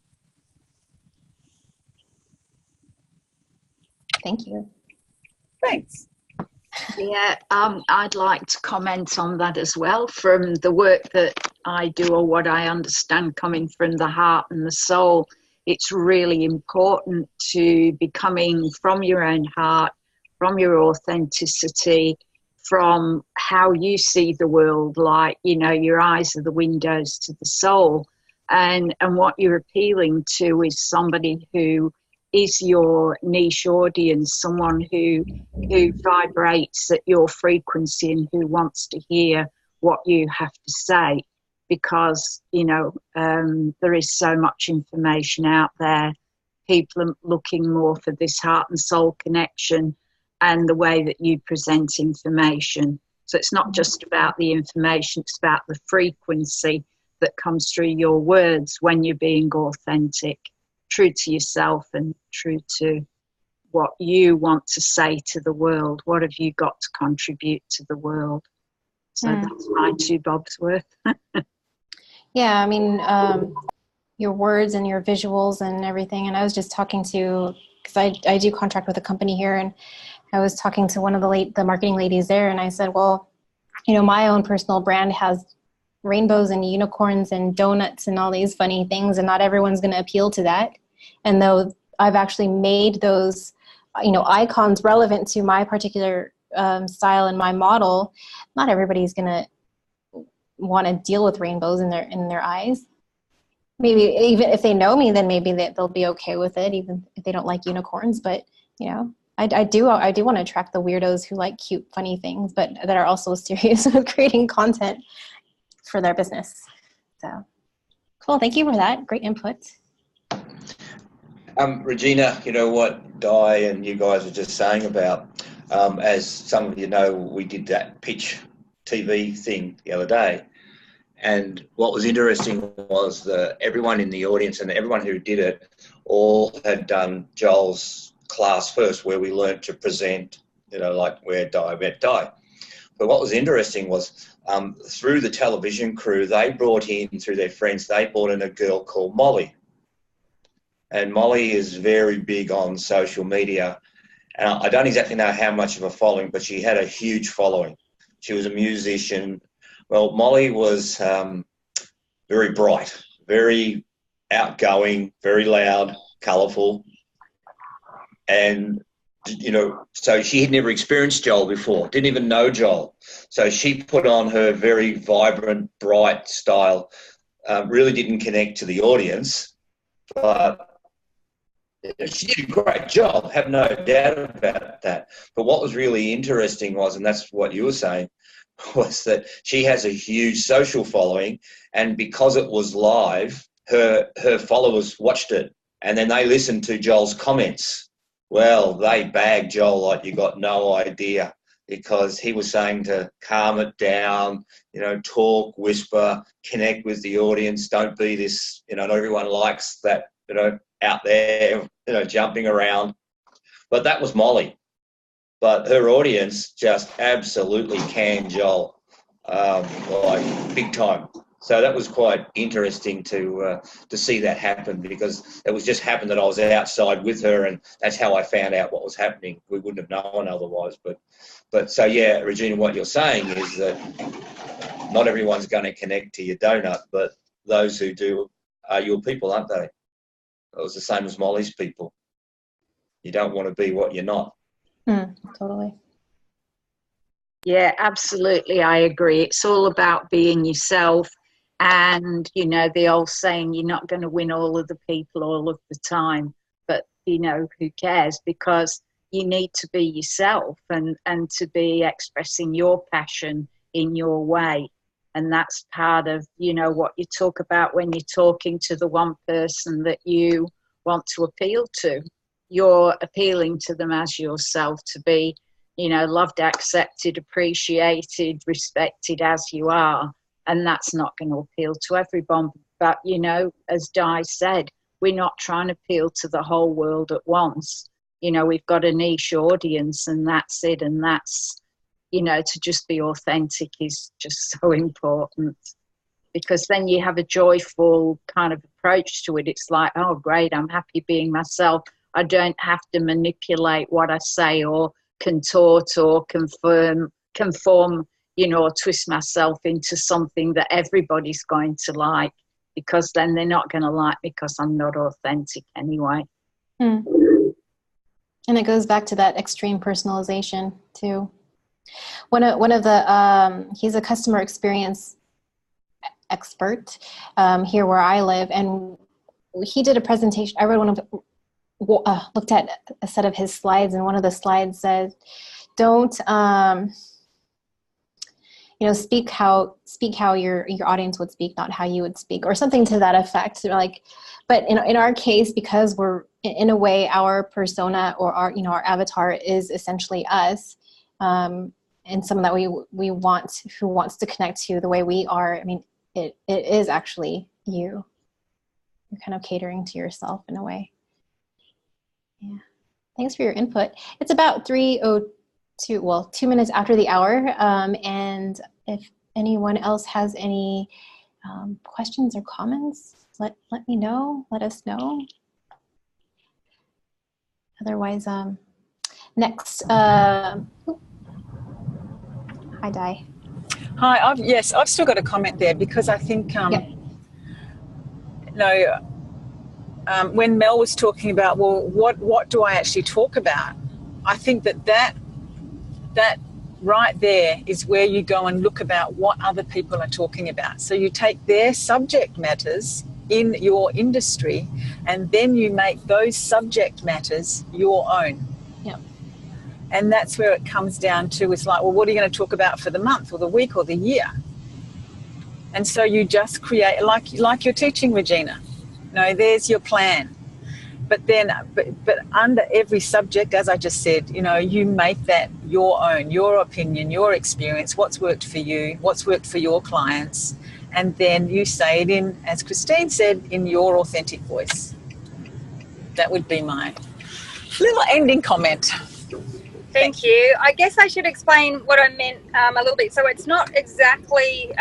Thank you. Thanks. Yeah, I'd like to comment on that as well. From the work that I do, or what I understand coming from the heart and the soul, it's really important to be coming from your own heart, from your authenticity, from how you see the world, like, your eyes are the windows to the soul. And what you're appealing to is somebody who is your niche audience, someone who vibrates at your frequency and who wants to hear what you have to say, because there is so much information out there. People are looking more for this heart and soul connection and the way that you present information. So it's not just about the information, it's about the frequency that comes through your words when you're being authentic, true to yourself and true to what you want to say to the world. What have you got to contribute to the world? So that's my 2 bobs worth. Yeah, I mean, your words and your visuals and everything. And I was just talking to, because I do contract with a company here, and I was talking to one of the marketing ladies there, and I said, well, my own personal brand has rainbows and unicorns and donuts and all these funny things, and not everyone's going to appeal to that. And though I've actually made those, icons relevant to my particular style and my model, not everybody's going to want to deal with rainbows in their eyes. Maybe even if they know me, then maybe they'll be okay with it, even if they don't like unicorns. But I do want to attract the weirdos who like cute, funny things, but that are also serious with creating content for their business. So cool. Thank you for that. Great input. Regina, what Di and you guys are just saying about, as some of you know, we did that pitch TV thing the other day. And what was interesting was that everyone in the audience and everyone who did it all had done Joel's class first, where we learned to present, like where Di met Di. But what was interesting was through the television crew, they brought in, through their friends, they brought in a girl called Molly. And Molly is very big on social media. And I don't exactly know how much of a following, but she had a huge following. She was a musician. Well, Molly was very bright, very outgoing, very loud, colourful. And, so she had never experienced Joel before, didn't even know Joel. So she put on her very vibrant, bright style, really didn't connect to the audience, but she did a great job, have no doubt about that. But what was really interesting was, and that's what you were saying, was that she has a huge social following, and because it was live, her followers watched it, and then they listened to Joel's comments. Well, they bagged Joel like you got no idea, because he was saying to calm it down, talk, whisper, connect with the audience, don't be this, not everyone likes that out there, jumping around. But that was Molly. But her audience just absolutely canned Joel, like big time. So that was quite interesting to see that happen, because it was just happened that I was outside with her, and that's how I found out what was happening. We wouldn't have known otherwise. But so yeah, Regina, what you're saying is that not everyone's going to connect to your donut, but those who do are your people, aren't they? It was the same as Molly's people. You don't want to be what you're not. Totally. Yeah, absolutely. I agree. It's all about being yourself. And, the old saying, you're not going to win all of the people all of the time. But, who cares? Because you need to be yourself and to be expressing your passion in your way. And that's part of, what you talk about when you're talking to the one person that you want to appeal to. You're appealing to them as yourself, to be, loved, accepted, appreciated, respected as you are. And that's not going to appeal to everyone. But, as Di said, we're not trying to appeal to the whole world at once. We've got a niche audience, and that's it. And that's, to just be authentic is just so important, because then you have a joyful kind of approach to it. It's like, oh, great, I'm happy being myself. I don't have to manipulate what I say or contort or conform, or twist myself into something that everybody's going to like, because then they're not going to like me because I'm not authentic anyway. And it goes back to that extreme personalization too. One of the he's a customer experience expert here where I live, and he did a presentation. I read looked at a set of his slides, and one of the slides said, "Don't speak how your audience would speak, not how you would speak," or something to that effect. Like, but in our case, because we're in a way, our persona or our avatar is essentially us, and someone that we want, who wants to connect to the way we are. I mean, it is actually you. You're kind of catering to yourself in a way. Yeah. Thanks for your input. It's about 2 minutes after the hour. And if anyone else has any questions or comments, let me know. Let us know. Otherwise, next. Hi, Di. Hi. I've still got a comment there, because I think when Mel was talking about, well, what do I actually talk about? I think that right there is where you go and look about what other people are talking about. So you take their subject matters in your industry, and then you make those subject matters your own. Yeah. And that's where it comes down to, it's like, well, what are you going to talk about for the month or the week or the year? And so you just create, like you're teaching, Regina. There's your plan. But then, but under every subject, as I just said, you make that your own, your opinion, your experience, what's worked for you, what's worked for your clients. And then you say it in, as Christine said, in your authentic voice. That would be my little ending comment. Thank you. I guess I should explain what I meant a little bit. So it's not exactly,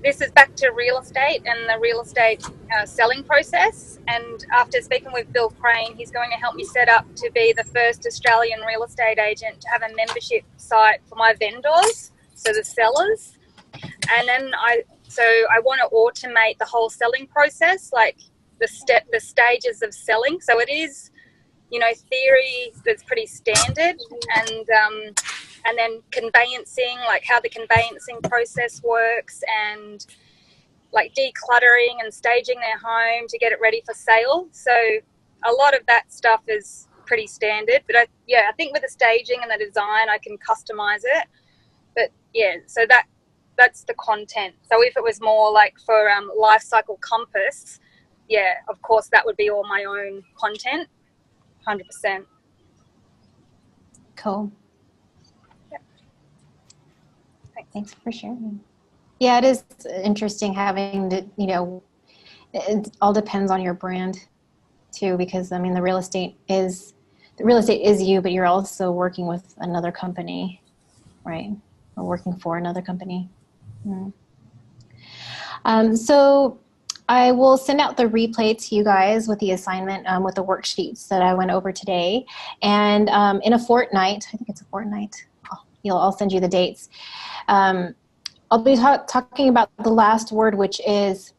this is back to real estate and the real estate selling process. And after speaking with Bill Crane, he's going to help me set up to be the first Australian real estate agent to have a membership site for my vendors, so the sellers. And then I want to automate the whole selling process, like the stages of selling. So it is, theory that's pretty standard, and then conveyancing, like how the conveyancing process works, and like decluttering and staging their home to get it ready for sale. So a lot of that stuff is pretty standard, but I think with the staging and the design, I can customize it. But yeah, so that's the content. So if it was more like for life cycle compass, yeah, of course that would be all my own content, 100%. Cool. Yep. Thanks for sharing. Yeah, it is interesting having to, it all depends on your brand too, because I mean, the real estate is you, but you're also working with another company, right? Or working for another company. So I will send out the replay to you guys with the assignment, with the worksheets that I went over today. And in a fortnight, I think it's a fortnight, I'll send you the dates. I'll be talking about the last word, which is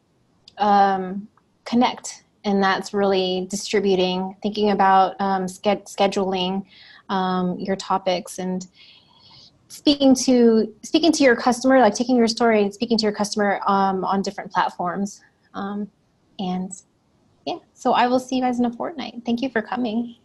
connect. And that's really distributing, thinking about scheduling your topics, and speaking to your customer, like taking your story and speaking to your customer on different platforms. And yeah, so I will see you guys in a fortnight. Thank you for coming.